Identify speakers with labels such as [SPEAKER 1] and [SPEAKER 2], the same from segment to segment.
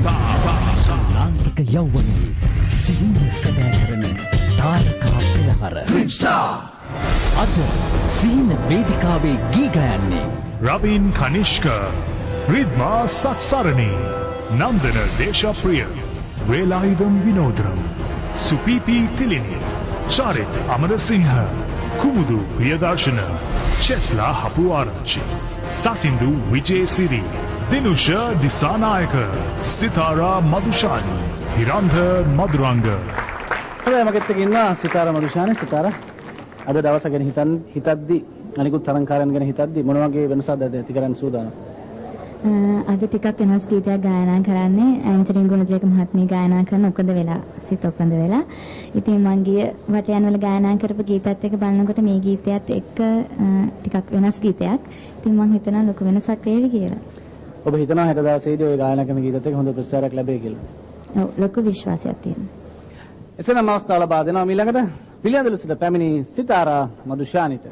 [SPEAKER 1] ලාංකික යෞවනයේ සිහින සැබෑ කරන තාරකා පෙරහර අද සිහින වේදිකාවේ ගී ගයන්නේ
[SPEAKER 2] රබින් කනිෂ්ක, රිද්මා සත්සරණී, නන්දන දේශප්‍රිය, වේලායුධම් විනෝදරම්, සුපීපී තිලිනි, චාරිත් අමරසිංහ, කුමුදු ප්‍රියදර්ශන, චෙත්ලා හපුආරච්චි, සසින්දු විජේසිරි, දිනුෂ දිසානායක, සිතාරා මදුෂානි, හිරන්ධ මදුරංග.
[SPEAKER 3] හොඳයි, මගෙත් එක්ක ඉන්නවා සිතාරා මදුෂානි. සිතාරා, අද දවස ගැන හිතද්දි අනිකුත් තරංකාරයන් ගැන හිතද්දි මොන වගේ වෙනසක්ද ඇති කරන්න සූදානම්?
[SPEAKER 4] අද ටිකක් වෙනස් ගීතයක් ගායනා කරන්නේ ඇන්ජලින් ගුණතිලක මහත්මිය ගායනා කරන ඔකද වෙලා සිත ඔපඳ වෙලා. ඉතින් මං ගිය වටයන් වල ගායනා කරපු ගීතත් එක්ක බලනකොට මේ ගීතයත් එක්ක ටිකක් වෙනස් ගීතයක්. ඉතින් මං හිතනවා ලොකු වෙනසක් වේවි කියලා.
[SPEAKER 3] ඔබ හිතනවා හෙට දවසේදී ඔය ගායනා කරන ගීතත් එක්ක හොඳ ප්‍රචාරයක් ලැබෙයි කියලා?
[SPEAKER 4] ඔව්, ලොකු විශ්වාසයක් තියෙනවා.
[SPEAKER 3] එසේනම් අවස්ථාව ලබා දෙනවා ඊළඟට පිළියන්දල සිට පැමිණි සිතාරා මදුෂානිට.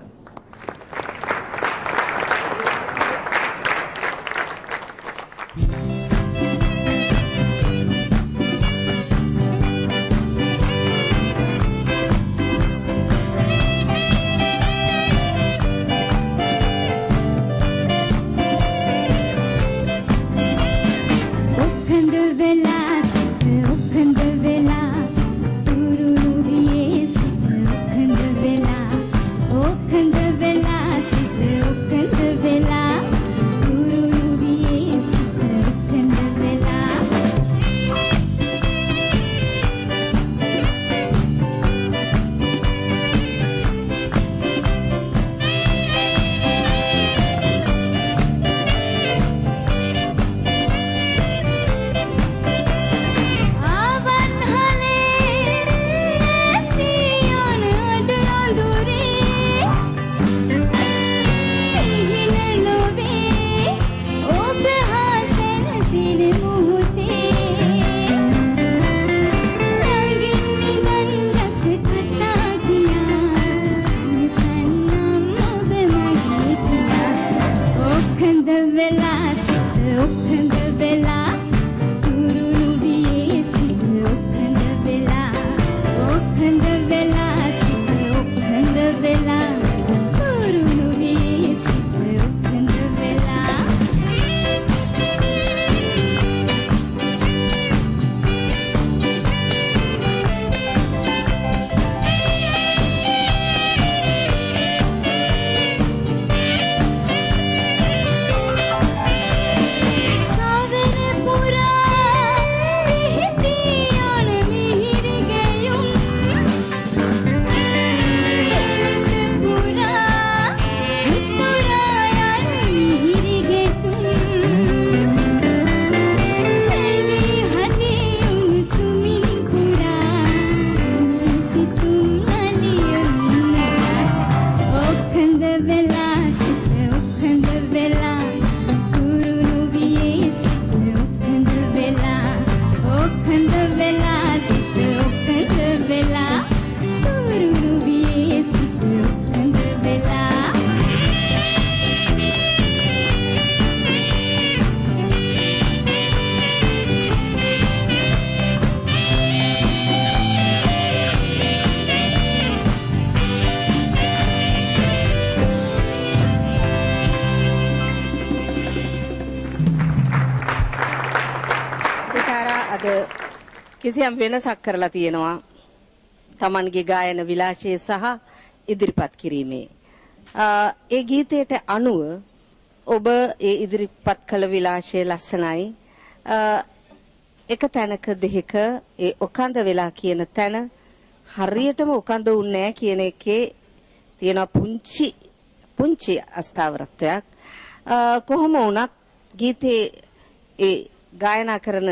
[SPEAKER 5] කිසියම් වෙනසක් කරලා තියෙනවා තමන්ගේ ගායන විලාසය සහ ඉදිරිපත් කිරීමේ. ඒ ගීතයට අනුව ඔබ ඒ ඉදිරිපත් කළ විලාසය ලස්සනයි. එක තැනක දෙහික ඒ ඔකඳ වෙලා කියන තැන හරියටම ඔකඳ වුන්නේ නැහැ කියන එකේ තියෙන පුංචි අස්ථාවරත්වයක්. කොහොම වුණත් ගීතේ ඒ ගායනා කරන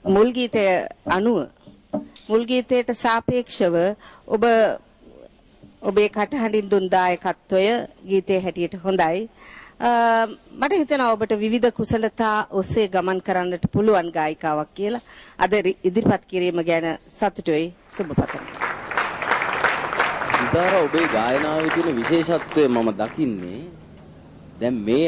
[SPEAKER 5] මුල් ගීතය අනුව මුල් ගීතයට සාපේක්ෂව ඔබේ කටහඬින් දුන් දායකත්වය ගීතයේ හැටියට හොඳයි. මට හිතෙනවා ඔබට විවිධ කුසලතා ඔස්සේ ගමන් කරන්නට පුළුවන් ගායිකාවක් කියලා. අද ඉදිරිපත් කිරීම ගැන සතුටුයි. සුබ පතමි.
[SPEAKER 6] සිතාරා, ඔබේ ගායනාවේ තියෙන විශේෂත්වය මම දකින්නේ දැන් මේ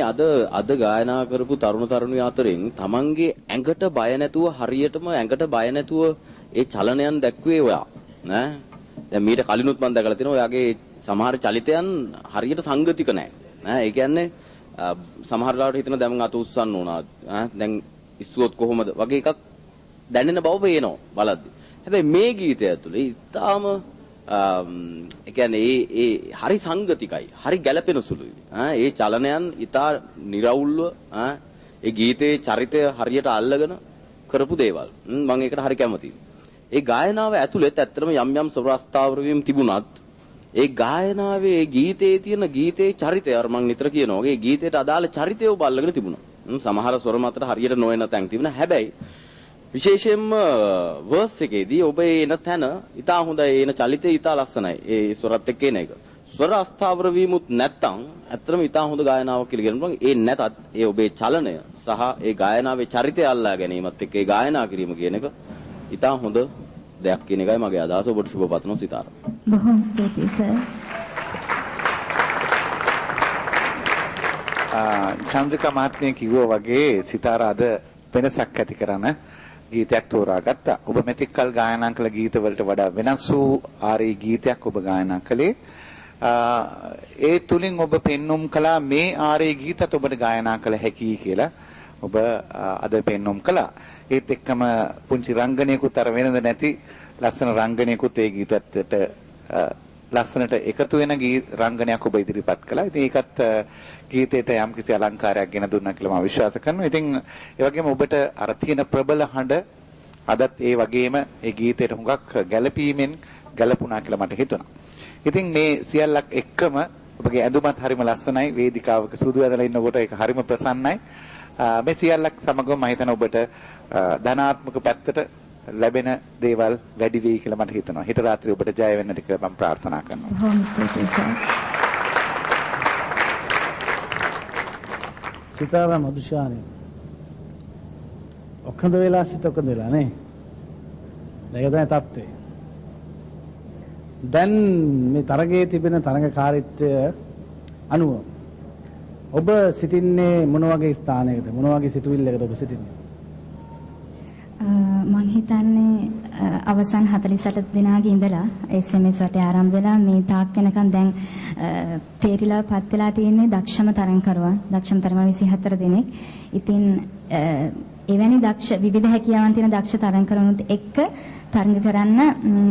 [SPEAKER 6] අද ගායනා කරපු තරුණ තරුණිය අතරින් තමන්ගේ ඇඟට බය නැතුව හරියටම ඇඟට බය නැතුව ඒ චලනයන් දැක්ුවේ ඔයා නෑ. දැන් මීට කලිනුත් මම දැකලා තියෙනවා ඔයාගේ සමහර චලිතයන් හරියට සංගතික නෑ. ඒ කියන්නේ සමහර ලාවට හිතන දැන් අත උස්සන්න ඕනා. දැන් ඉස්සුවොත් කොහොමද වගේ එකක් දැනෙන බව පේනවා බලද්දි. හැබැයි මේ ගීතය ඇතුලේ ඊටාම ඒ කියන්නේ ඒ හරි සංගතිකයි. හරි ගැළපෙන සුළුයි. ඒ චලනයන් ඊටා निराවුල්ව ඒ ගීතේ චරිතය හරියට අල්ලගෙන කරපු දේවල්. මම ඒකට හරි කැමතියි. ඒ ගායනාව ඇතුළෙත් ඇත්තටම යම් යම් ස්වරස්ථාවර වීම තිබුණත් ඒ ගායනාවේ ඒ ගීතේ තියෙන ගීතේ චරිතය අර මම නිතර කියනවා වගේ ගීතයට අදාළ චරිතය ඔබ අල්ලගෙන තිබුණා. සමහර ස්වර මතට හරියට නොවන තැන් තිබුණා. හැබැයි විශේෂයෙන්ම වර්ස් එකේදී ඔබ එන තැන ඉතා හොඳයි, එන චලිතය ඉතා ලස්සනයි. ඒ ස්වරත් එක්ක එන එක. ස්වර අස්ථාවර වීමුත් නැත්තම් ඇත්තටම ඉතා හොඳ ගායනාවක් කියලා කියන්න පුළුවන්. ඒ නැතත් ඒ ඔබේ චලනය සහ ඒ ගායනාවේ චරිතය අල්ලා ගැනීමත් එක්ක ඒ ගායනා කිරීම කියන එක ඉතා හොඳ දෙයක් කියන එකයි මගේ අදහස. ඔබට සුබ පතනවා සිතාර.
[SPEAKER 4] බොහොම ස්තුතියි සර්.
[SPEAKER 7] චන්ද්‍රිකා මහත්මිය කිව්වා වගේ සිතාර අද වෙනසක් ඇති කරන ගීතයක් තෝරාගත්තා. ඔබ මෙතෙක් කල ගායනා කළ ගීත වලට වඩා වෙනස් වූ ආරේ ගීතයක් ඔබ ගායනා කළේ. ඒ තුලින් ඔබ පෙන්눔 කළා මේ ආරේ ගීතත් ඔබට ගායනා කළ හැකියි කියලා ඔබ අද පෙන්눔 කළා. ඒත් එක්කම පුංචි රංගනයකුත් අර වෙනද නැති ලස්සන රංගනයකුත් ඒ ගීතයට ලස්සනට එකතු වෙන රංගනයක් ඔබ ඉදිරිපත් කළා. ඉතින් ඒකත් ගීතයට යම්කිසි අලංකාරයක් ගෙන දුන්නා කියලා මම විශ්වාස කරනවා. ඉතින් ඒ වගේම ඔබට අර තියෙන ප්‍රබල හඬ අදත් ඒ වගේම ඒ ගීතයට හුඟක් ගැළපීමෙන් ගැළපුණා කියලා මට හිතුණා. ඉතින් මේ සියල්ලක් එක්කම ඔබගේ ඇඳුමත් හරිම ලස්සනයි. වේදිකාවක සුදු ඇඳලා ඉන්නකොට ඒක හරිම ප්‍රසන්නයි. මේ සියල්ලක් සමගම මම හිතන ඔබට ධනාත්මක පැත්තට ලැබෙන දේවල් වැඩි වෙයි කියලා මට හිතෙනවා. හෙට රාත්‍රියේ ඔබට ජය වෙන්නට කියලා මම ප්‍රාර්ථනා කරනවා.
[SPEAKER 4] බොහොම ස්තුතියි සර්.
[SPEAKER 3] සිතාර මදුෂානි. ඔක්කොද වෙලා සිත ඔක්කොද වෙලා නේ. ඒක තමයි තත්ත්වය. දැන් මේ තරගයේ තිබෙන තරගකාරීත්වය අනුව ඔබ සිටින්නේ මොන වගේ ස්ථානයකද? මොන වගේ සිතුවිල්ලකද ඔබ සිටින්නේ?
[SPEAKER 4] මම හිතන්නේ අවසන් 48 දිනාගේ ඉඳලා SMS වටේ ආරම්භ වෙලා මේ තාක් වෙනකන් දැන් තේරිලා පත් වෙලා තියෙන්නේ දක්ෂම තරංකරුවන් 24 දෙනෙක්. ඉතින් එවැනි දක්ෂ විවිධ හැකියාවන් තියෙන දක්ෂ තරංකරුවනුත් එක්ක තරඟ කරන්න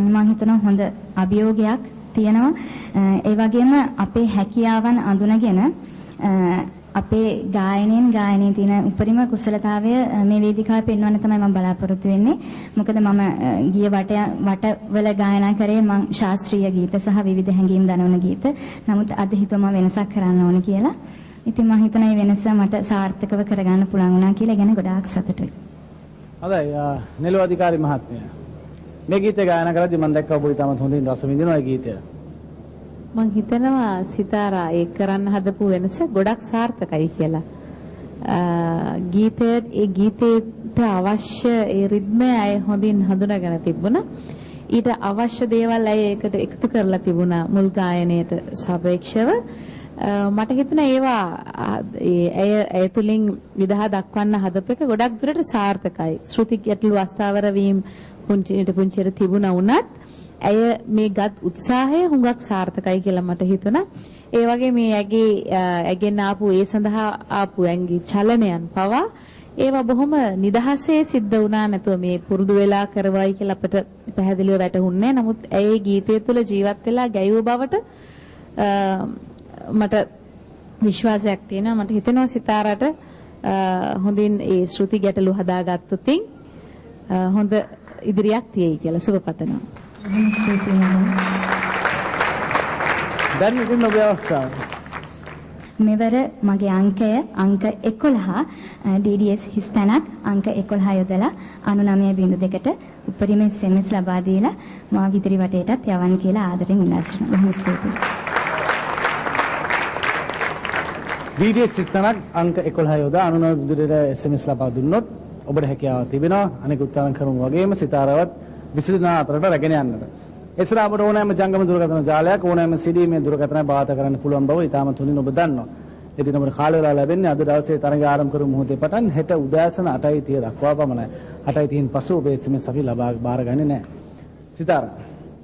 [SPEAKER 4] මම හිතනවා හොඳ අභියෝගයක් තියෙනවා. ඒ වගේම අපේ හැකියාවන් අඳුනගෙන අපේ ගායනයේ තියෙන උපරිම කුසලතාවය මේ වේදිකාවේ පෙන්වන්න තමයි මම බලාපොරොත්තු වෙන්නේ. මොකද මම ගිය වටවල ගායනා කරේ මම ශාස්ත්‍රීය ගීත සහ විවිධ හැඟීම් දනවන ගීත. නමුත් අද හිතුවා මම වෙනසක් කරන්න ඕන කියලා. ඉතින් මම හිතනවා මේ වෙනස මට සාර්ථකව කරගන්න පුළුවන් වුණා කියලා ගැන ගොඩාක් සතුටුයි.
[SPEAKER 3] හොඳයි නෙළුව අධිකාරී මහත්මයා. මේ ගීතය ගායනා කරද්දී මම දැක්කා ඔබ ඉතාමත් හොඳින් රස විඳිනවා ඒ ගීතය.
[SPEAKER 8] මම හිතනවා සිතාරා ඒ කරන්න හදපු වෙනස ගොඩක් සාර්ථකයි කියලා. ඒ ගීතයට අවශ්‍ය ඒ රිද්මය අය හොඳින් හඳුනාගෙන තිබුණා. ඊට අවශ්‍ය දේවල් අය ඒකට එකතු කරලා තිබුණා මුල් ගායනයට සාපේක්ෂව. මට හිතුණා ඒවා ඇය තුලින් විදහා දක්වන්න හදපු එක ගොඩක් දුරට සාර්ථකයි. ශ්‍රුති ගැටළු අස්ථාවර වීම පුංචිට තිබුණා වුණත් ඇය මේ ගත් උත්සාහය හුඟක් සාර්ථකයි කියලා මට හිතුණා. ඒ වගේ මේ ඇගෙන් ආපු ඒ සඳහා ආපු ඇඟි චලනයන් පවා ඒවා බොහොම නිදහසේ සිද්ධ වුණා නැතුව මේ පුරුදු වෙලා කරවයි කියලා අපිට පැහැදිලිව වැටහුන්නේ. නමුත් ඇයේ ගීතය තුළ ජීවත් වෙලා ගැයුව බවට මට විශ්වාසයක් තියෙනවා. මට හිතෙනවා සිතාරට හොඳින් ඒ ශ්‍රුති ගැටලු හදාගත්තොතින් හොඳ ඉදිරියක් තියෙයි කියලා සුබ පතනවා.
[SPEAKER 3] දැන් ඉතින් ඔබේ අවස්ථාව.
[SPEAKER 4] මෙවර මගේ අංකය අංක 11 DDS හිස්තැනක් අංක 11 යොදලා 99.2ට උපරිම SMS ලබා දීලා මා විතරි වටේටත් යවන්න කියලා ආදරෙන් ඉල්ලා සිටිනවා. බොහොම ස්තුතියි.
[SPEAKER 3] DDS හිස්තැනක් අංක 11 යොදා 99.2ට SMS ලබා දුන්නොත් ඔබට හැකියාව තිබෙනවා අනෙකුත් තරංකරුන් වගේම සිතාරවත් විසඳනා අතරට රැගෙන යන්නට. එසර අපට ඕනෑම ජංගම දුරකථන ජාලයක් ඕනෑම CD මේ දුරකථනය භාවිත කරන්න පුළුවන් බව ඉතාමත් හොඳින් ඔබ දන්නවා. ඉතින් අපිට කාල වේලා ලැබෙන්නේ අද දවසේ තරඟ ආරම්භ කරමු මොහොතේ පටන් හෙට උදෑසන 8:30 දක්වා පමණයි. 8:30 පසු ඔබේ SMS අපි බාරගන්නේ නැහැ. සිතාරා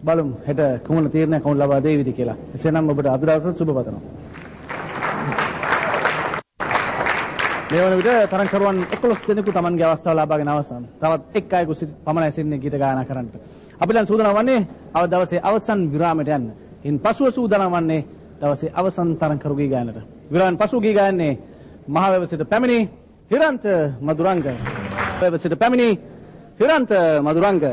[SPEAKER 3] බලමු හෙට කුමන තීරණයක් වුණ ලබා දෙයිද කියලා. එසේනම් ඔබට අද දවසේ සුබ පතනවා. මේ වන විට තරඟකරුවන් 11 දෙනෙකු Tamanගේ අවස්ථාව ලබාගෙන අවසන්. තවත් එක් අයෙකු පමණයි සිටින්නේ ගීත ගායනා කරන්නට. අපි දැන් සූදානම් වන්නේ අද දවසේ අවසන් විරාමයට යන්න. ඉන් පසුව සූදානම් වන්නේ දවසේ අවසන් තරඟකරු ගී ගායනට. විරාමයෙන් පසු ගී ගායන්නේ මහවැව සිට පැමිණි හිරන්ත මදුරංග. වැව සිට පැමිණි හිරන්ත මදුරංග.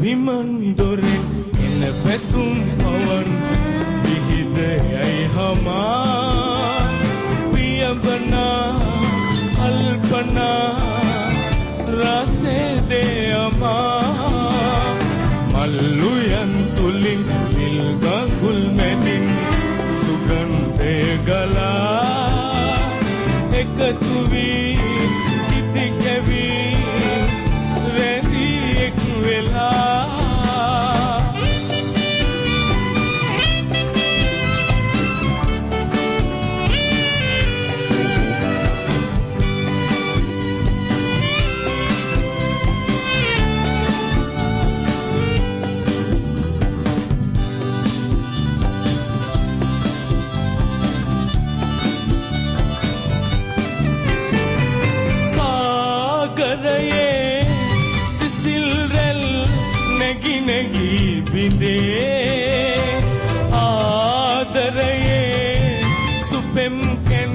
[SPEAKER 9] විමන් දොරෙන් එන පැතුම් පවන් විහිදයයි හමා පියඹනා කල්පනා රසේ දෙයමා මල්ලුයන් තුලින් නිල් ගඟුල් මැදින් සුගන්ධය ගලා එකතු වී කිති කැවී රැඳී එක් වෙලා ආදරයේ සුපෙම් කෙන්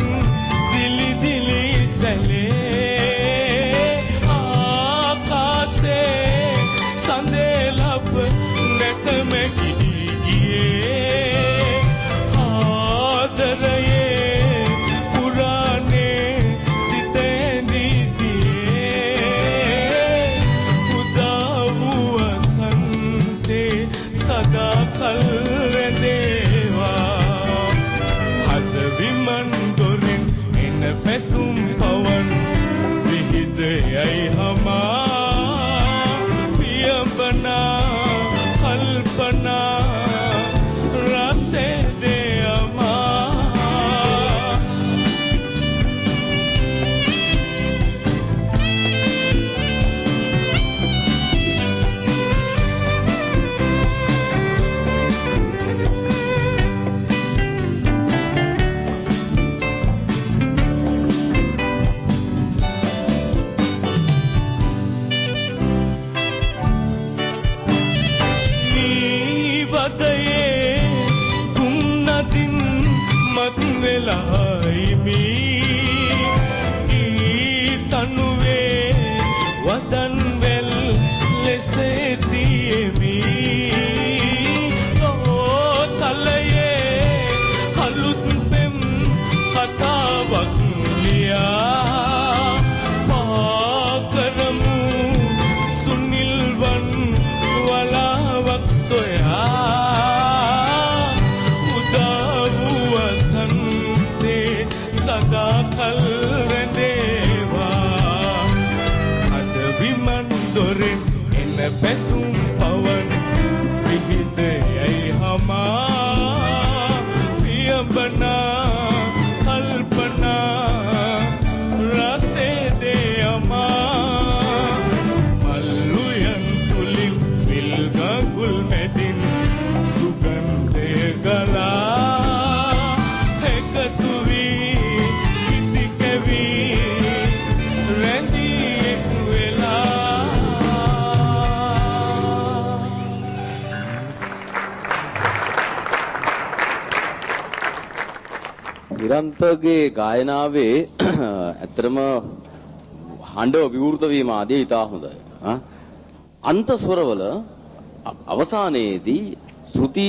[SPEAKER 9] දිලි දිලි සැලේ ආකාසේ සඳේ ලබ නැතම ගියේ ආදරයේ පුරානේ සිතේ දිදියේ උදා වූ සන්තේ සදා කල් පැතුම් පවන් විහිදයයි හමා පියඹනා කල්පනා රසේ දෙයමා තනුවේ වදන් වෙල් ලෙසේ තියමි තලයේ කළුත් පෙම් කතාවක් ලියා පාකරමු සුනිල්වන් වලාවක් සොයා උදා වූ සන්තේ සදා කල් දොරෙන් එන පැතුම් පවන් විහිදයයි හමා පියඹනා කල්පනා රසේ දෙයමා මල්ලුයන් තුලින් විල් ගඟුල් මැදින් සුගන්ධය ගලා එකතු වී ඉති කැවී රැඳී එක් වෙලා
[SPEAKER 6] හිරන්තගේ ගායනාවේ ඇත්තටම හඬ විවෘත වීම ආදී ඉතා හොඳයි. අන්ත ස්වරවල අවසානයේදී ශ්‍රුති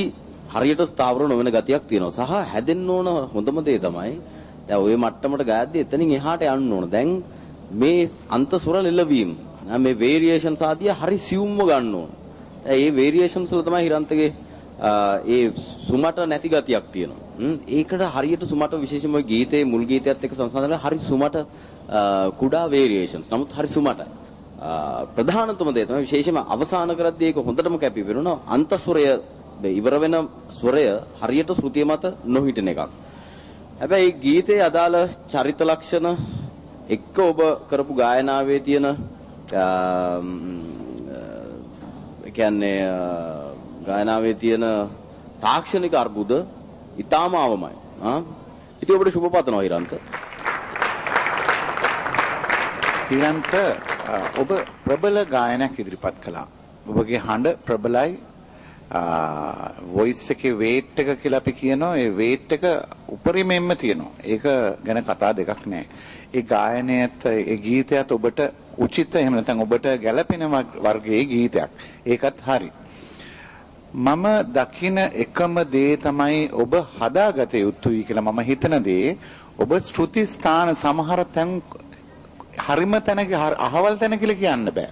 [SPEAKER 6] හරියට ස්ථාවර නොවන ගතියක් තියෙනවා. සහ හැදෙන්න ඕන හොඳම දේ තමයි දැන් ওই මට්ටමට ගෑද්දි එතනින් එහාට යන්න ඕන. දැන් මේ අන්තසුර ලෙලවීම මේ වේරියේෂන්ස් ආදිය හරි සියුම්ව ගන්න ඕන. ඒ වේරියේෂන්ස් වල තමයි හිරන්තගේ ඒ සුමට නැති ගතියක් තියෙනවා. ඒකට හරියට සුමට විශේෂයෙන්ම ගීතේ මුල් ගීතයත් එක්ක සංසන්දනය හරි සුමට කුඩා වේරියේෂන්ස්. නමුත් හරි සුමටයි. ප්‍රධානතම දේ තමයි විශේෂයෙන්ම අවසාන කරද්දී ඒක හොඳටම කැපි වෙනවා. අන්තසුරය ඉවර වෙන ස්වරය හරියට ශ්‍රුතිය මත නොහිටින එකක්. හැබැයි ගීතයේ අදාළ චරිත ලක්ෂණ එක්ක ඔබ කරපු ගායනාවේ තියෙන කියන්නේ ගායනාවේ තියෙන තාක්ෂණික අර්බුද ඊටාම අවමයි. ඉතින් ඔබට සුබ පතනවා හිරන්ත.
[SPEAKER 7] හිරන්ත ඔබ ප්‍රබල ගායනයක් ඉදිරිපත් කළා. ඔබගේ හඬ ප්‍රබලයි. වොයිස් එකේ වේට් එක කියලා අපි කියනවා. ඒ වේට් එක උපරිමයෙන්ම තියෙනවා. ඒක ගැන කතා දෙකක් නැහැ. ඒ ගායනයත් ඒ ගීතයත් ඔබට උචිත එහෙම නැත්නම් ඔබට ගැළපෙන වර්ගයේ ගීතයක්. ඒකත් හරි. මම දකින එකම දේ තමයි ඔබ හදාගත යුතුයි කියලා මම හිතන දේ ඔබ ශ්‍රුති ස්ථාන සමහර තැන් හරිම තැනක අහවල් තැන කියලා කියන්න බෑ.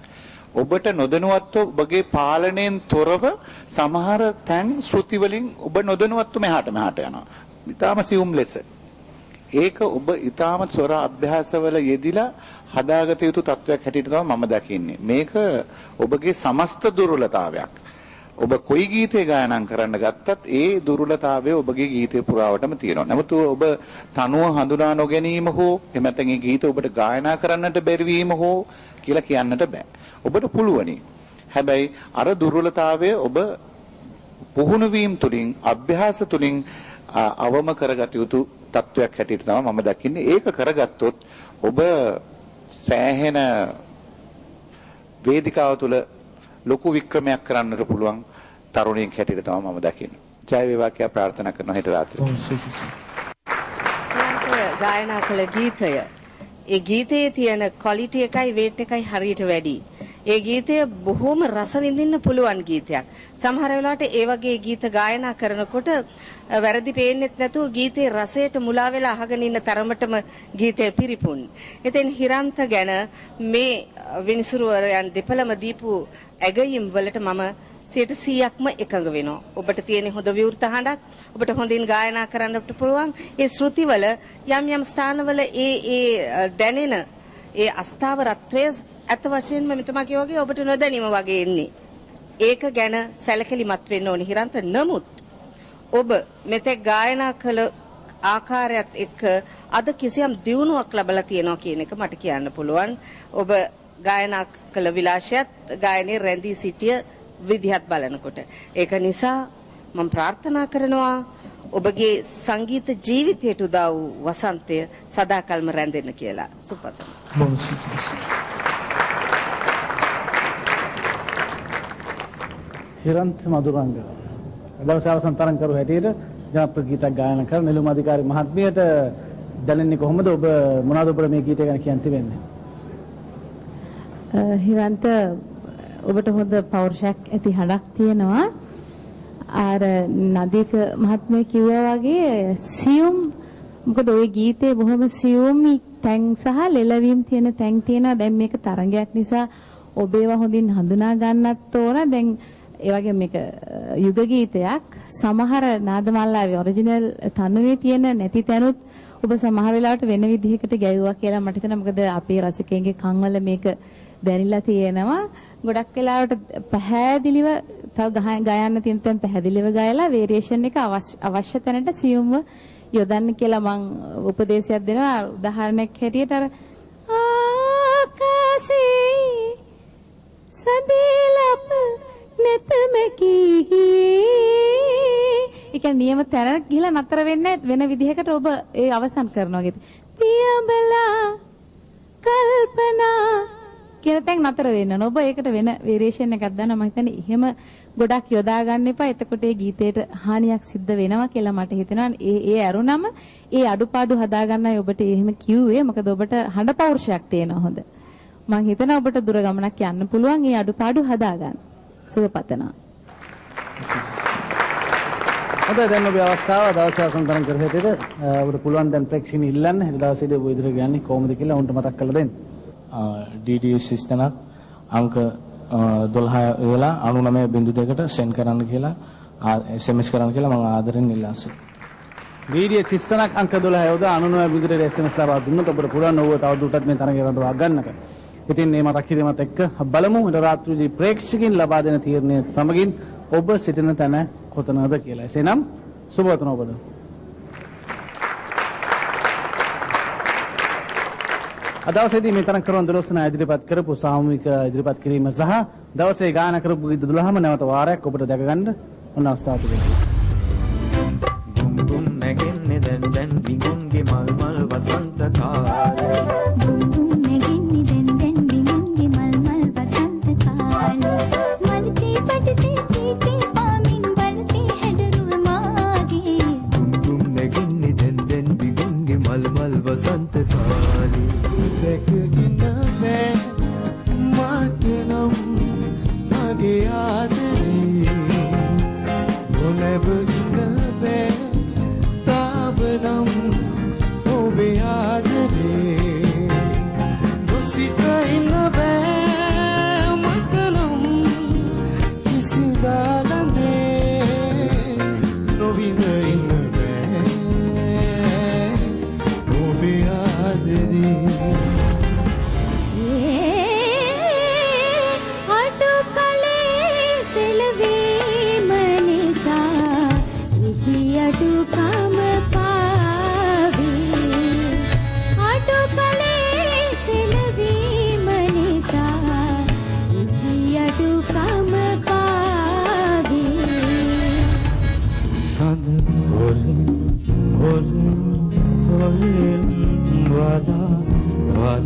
[SPEAKER 7] ඔබට නොදැනුවත්ව ඔබගේ පාලනයෙන් තොරව සමහර තැන් ශ්‍රුති වලින් ඔබ නොදැනුවත්ව මෙහාට යනවා. ඊටාම සියුම් ලෙස. ඒක ඔබ ඊටාම ස්වර අභ්‍යාසවල යෙදිලා හදාගත යුතු තත්වයක් හැටියට තමයි මම දකින්නේ. මේක ඔබගේ සමස්ත දුර්වලතාවයක්. ඔබ කොයි ගීතේ ගායනා කරන්න ගත්තත් ඒ දුර්වලතාවය ඔබගේ ගීතේ පුරාවටම තියෙනවා. නමුත් ඔබ තනුව හඳුනා නොගැනීම හෝ එහෙම නැත්නම් ඒ ගීත ඔබට ගායනා කරන්නට බැරි වීම හෝ කියලා කියන්නට බෑ. ඔබට පුළුවනි. හැබැයි අර දුර්වලතාවය ඔබ පුහුණු වීම තුලින් අභ්‍යාස තුලින් අවම කරගත යුතු තත්වයක් හැටියට තමයි මම දකින්නේ. ඒක කරගත්තොත් ඔබ සෑහෙන වේදිකාව තුළ ලොකු වික්‍රමයක් කරන්නට පුළුවන් තරුණයෙක් හැටියට තමයි මම දකින්නේ. ජය වේවා කියලා ප්‍රාර්ථනා කරනවා හෙට රාත්‍රියේ.
[SPEAKER 5] ගායනා කළ ගීතය ඒ ගීතයේ තියෙන ක්වොලිටි එකයි වේට් එකයි හරියට වැඩි. ඒ ගීතය බොහොම රස විඳින්න පුළුවන් ගීතයක්. සමහර වෙලාවට ඒ වගේ ගීත ගායනා කරනකොට වැරදි පේන්නෙත් නැතුව ගීතේ රසයට මුලා වෙලා අහගෙන ඉන්න තරමටම ගීතය පිරිපුන්. ඉතින් හිරන්ත ගැන මේ විනිසුරුවරයන් දෙපළම දීපු ඇගයීම් වලට මම 100%ක්ම එකඟ වෙනවා. ඔබට තියෙන හොඳ විවෘත හඬක්, ඔබට හොඳින් ගායනා කරන්නට පුළුවන්. ඒ ශ්‍රුතිවල යම් ස්ථානවල ඒ දැනෙන ඒ අස්ථාවරත්වය අත වශයෙන්ම මෙතුමා කිය වගේ ඔබට නොදැනීම වගේ එන්නේ. ඒක ගැන සැලකිලිමත් වෙන්න ඕනේ හිරන්ත. නමුත් ඔබ මෙතෙක් ගායනා කළ ආකාරයත් එක්ක අද කිසියම් දියුණුවක් ලැබලා තියෙනවා කියන එක මට කියන්න පුළුවන්. ඔබ ගායනා කළ විලාසයත් ගායනයේ රැඳී සිටිය විදිහත් බලනකොට. ඒක නිසා මම ප්‍රාර්ථනා කරනවා ඔබගේ සංගීත ජීවිතයට උදා වූ වසන්තය සදාකල්ම රැඳෙන්න කියලා. සුපතන.
[SPEAKER 3] හිරන්ත මధుරංග දවසේ අවසන් තරම් කරු හැටියට ජනප්‍රිය ගීතයක් ගායනා කරන නෙළුම් අධිකාරී මහත්මියට දැනෙන්නේ කොහොමද? ඔබ මොනවද ඔබ මේ ගීතය ගැන කියන්න තිබෙන්නේ?
[SPEAKER 8] හිරන්ත ඔබට හොඳ පෞරුෂයක් ඇති හඬක් තියෙනවා. අර නදීක මහත්මිය කිව්වා වගේ සියුම්, මොකද ওই ගීතේ බොහොම සියුම් තැන් සහ ලෙලවීම් තියෙන තැන් තියෙනවා. දැන් මේක තරංගයක් නිසා ඔබ ඒවා හොඳින් හඳුනා ගන්නත් ඕන. දැන් ඒ වගේ මේක යුග ගීතයක්. සමහර නාදමාලාවේ ඔරිජිනල් තනුවේ තියෙන නැති තැනුත් ඔබ සමහර වෙලාවට වෙන විදිහකට ගැයුවා කියලා මට හිතෙනවා. මොකද අපේ රසිකයන්ගේ කන්වල මේක දැනිලා තියෙනවා. ගොඩක් වෙලාවට පැහැදිලිව තව ගයන්න තියෙන තැන් පැහැදිලිව ගයලා වේරියේෂන් එක අවශ්‍ය තැනට සියුම්ව යොදන්න කියලා මම උපදේශයක් දෙනවා. උදාහරණයක් හැටියට අර ආකාශේ සඳලප නැතමකී ඒ කියන්නේ නියම තැනට ගිහලා නතර වෙන්නේ වෙන විදිහකට ඔබ ඒ අවසන් කරනවා වගේ. පියඹලා කල්පනා කියලා තැන් නතර වෙන්න ඕන. ඔබ ඒකට වෙන වේරියේෂන් එකක් දානවා. මම හිතන්නේ එහෙම ගොඩක් යොදා ගන්න එපා. එතකොට ඒ ගීතේට හානියක් සිද්ධ වෙනවා කියලා මට හිතෙනවා. ඒ අරුණම ඒ අඩුපාඩු හදා ගන්නයි ඔබට එහෙම කිව්වේ. මොකද ඔබට හඬ පෞරුෂයක් තියෙනවා හොඳ. මම හිතනවා ඔබට දුර ගමනක් යන්න පුළුවන් ඒ අඩුපාඩු හදා ගන්න. සුබ පතනවා.
[SPEAKER 3] හොඳයි දැන් ඔබේ අවස්ථාව දවසේ අවසන් තරම් කර හැටියට ඔබට පුළුවන් දැන් ප්‍රේක්ෂකයන් ඉල්ලන්න හෙට දවසේදී ඔබ ඉදිරියට යන්නේ කොහොමද කියලා උන්ට මතක් කරලා දෙන්න.
[SPEAKER 10] DDS සිස්ටමක් අංක 12 වෙලා 99.2ට සෙන්ඩ් කරන්න කියලා SMS කරන්න කියලා මම ආදරෙන් ඉල්ලා සිටිනවා.
[SPEAKER 3] DDS සිස්ටමක් අංක 12 යොදා 99.2ට SMS ලබා දුන්නොත් ඔබට පුළුවන් ඔබ තවදුරටත් මේ තරඟය රඳවා ගන්නක. ඉතින් මේ මතක් කිරීමත් එක්ක බලමු ඊට රාත්‍රියේදී ප්‍රේක්ෂකයන් ලබා දෙන තීරණය සමගින් ඔබ සිටින තැන කොතනද කියලා. එසේනම් සුබවතන ඔබට. අදවසේදී මේ තරම් කරන දොළොස්වන ඉදිරිපත් කරපු සාමූහික ඉදිරිපත් කිරීම සහ දවසේ ගායනා කරපු ගීත 12ම නැවත වාරයක් ඔබට දැක ගන්න ඔන්න අවස්ථාව තිබෙනවා.
[SPEAKER 11] බුම් බුම් නැගෙන්නේ දැන් බිඟුන්ගේ මල් මල් වසන්ත කාලේ. බුම් බුම් නැගෙන්නේ දැන් බිඟුන්ගේ මල් මල් වසන්ත කාලේ. මල්තේ පටතේ තීතේ පාමින් බලතේ හැඩරුව මාගේ. බුම් බුම් නැගෙන්නේ දැන් බිඟුන්ගේ මල් මල් වසන්ත කාලේ. දැකගෙන බෑ මට නම් මගේ ආදරේ. මොනබින්න බෑ තාවනම් ඔබේ ආදරේ. නොසිතින්න බෑ මට නම් කිසිදා ලඳේ. නොවිඳ ඉන්න බෑ ඔබේ ආදරේ.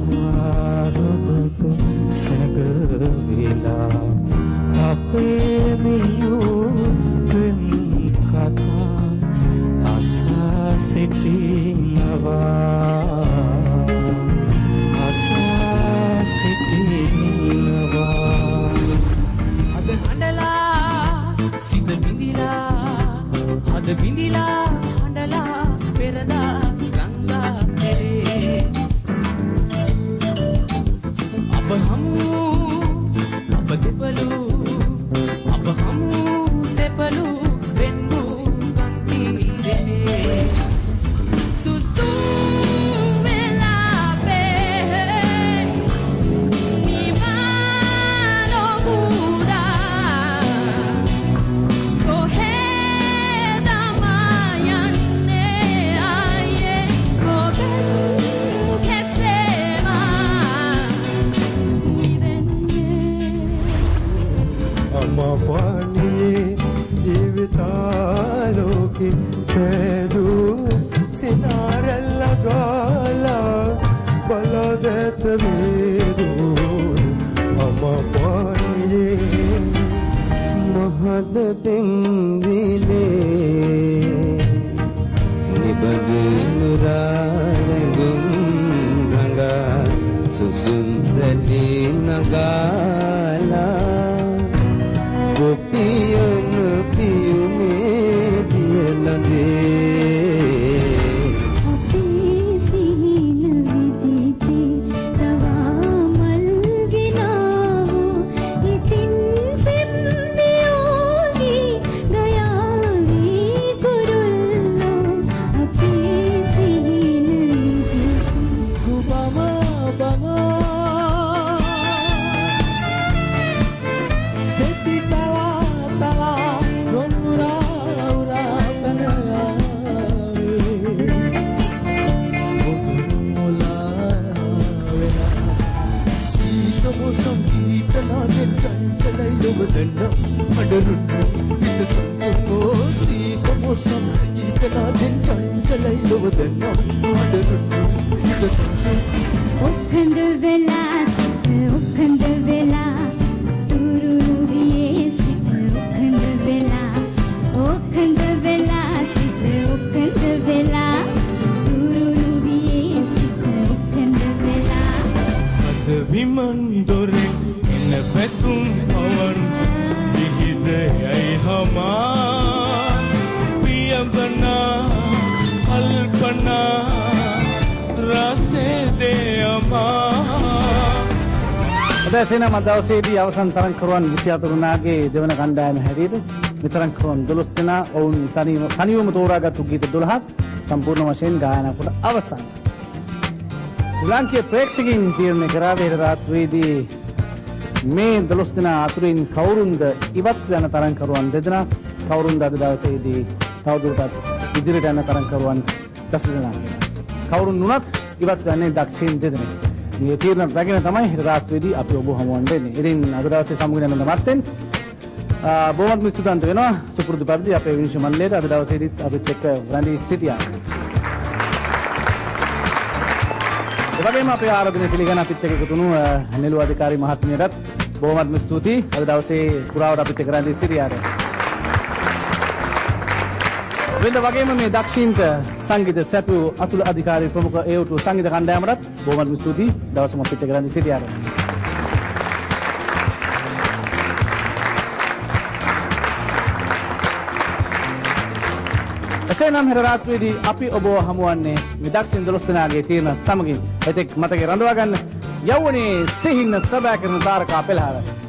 [SPEAKER 11] වලාරොදක සැඟවිලා අපේ මියුකන් කතා අසා සිටිනවා. අසා සිටිනවා. අද හඬලා සිත බිඳිලා අද බිඳිලා හඬලා පෙරදා ගංගා කෙරේ. අප හමු අප දෙපළු අප හමු දෙපළු වෙන්බු ගන්තිරේ. සුසුම් වෙලා බේ නිවන් ඔබුදා කොහෙද මා යන්නේ ආයේ ඔබ කැසේවා අමපානේ ජීවිතාලෝකේ පෑදු සිනාරල්ල ගාලා බලදැත වේදු. අමපානේ මහද පෙම්විලේ නිබඳුනුරාරඟුම් රඟා සුසුම්රලි නගාලා ගොපියන පියුමේ පියලදේ. අපේ සිහින විජිතේ තවා මල් ගෙනාවෝ. ඉතින් පෙම්බියෝගේ ගයාවී කුරුල්ලෝ. අපේ සිහින විජිතේ බම බම අඩරුණු හිත සංසුකෝ සීත මොස්තම් ගීතනාදෙන් චංචලයි ලොවදන්න. අඩරුණු හිත සංසුන් ඔක්කඳ වෙලා සිත ඔක්කඳ වෙලා තුරුළු වියේ සිත ඔක්කඳ වෙලා. ඔක්කඳ වෙලා සිත ඔක්කඳ වෙලා තුරුළු වියේ සිත ඔක්කඳ වෙලා. අද විමන් දොරේ එන පැතුම් අවන් විහිද යයි හමා.
[SPEAKER 3] එසේනම් අද දවසේදී අවසන් තරඟකරුවන් 24 දෙනාගේ දෙවන කණ්ඩායම හැටියට විතරංකරුවන් 12 දෙනා ඔවුන් තනියම තෝරාගත්තු ගීත 12ක් සම්පූර්ණ වශයෙන් ගායනා කොට අවසන්. ශ්‍රී ලාංකීය ප්‍රේක්ෂකයන් තීරණය කරා වේර රාත්‍රියේදී මේ 12 දෙනා අතුරින් කවුරුන්ද ඉවත් වෙන තරඟකරුවන් දෙදෙනා කවුරුන්ද අද දවසේදී තවදුරටත් ඉදිරියට යන තරඟකරුවන් 10 දෙනා කියලා. කවුරුන් වුණත් ඉවත් වෙන්නේ දක්ෂින් දෙදෙනෙක්. මේ තීරණ රැගෙන තමයි හෙට රාත්‍රියේදී අපි ඔබ හමුවන් වෙන්නේ. ඉතින් අද දවසේ සමුගෙන යන මත්තෙන් බොහොමත් මිස්තුතන්ත වෙනවා සුපුරුදු පරිදි අපේ විනිශ්චය මණ්ඩලයට අද දවසේදීත් අපිත් එක්ක රැඳී සිටියා. ඒ වගේම අපේ ආරාධනය පිළිගෙන අපිත් එක්ක එකතු වුණු නෙළුව අධිකාරී මහත්මියටත් බොහොමත් ස්තුතියි අද දවසේ පුරාවට අපිත් එක්ක රැඳී සිටියාට. වෙන වගේම මේ දක්ෂින්ට සංගීත සැපයූ අතුල අධිකාරී ප්‍රමුඛ ඒවුතු සංගීත කණ්ඩායමටත් බොහොමත් ස්තුතියි දවසම අපිත් එක්ක රැඳී සිටියාට. එසේනම් හෙට රාත්‍රියේදී අපි ඔබව හමුවන්නේ මේ දක්ෂිණ 12 දෙනාගේ තීරණ සමගින් එතෙක් මතකේ රඳවා ගන්න යවුනේ සිහින සබා කරන තාරකා පෙළහර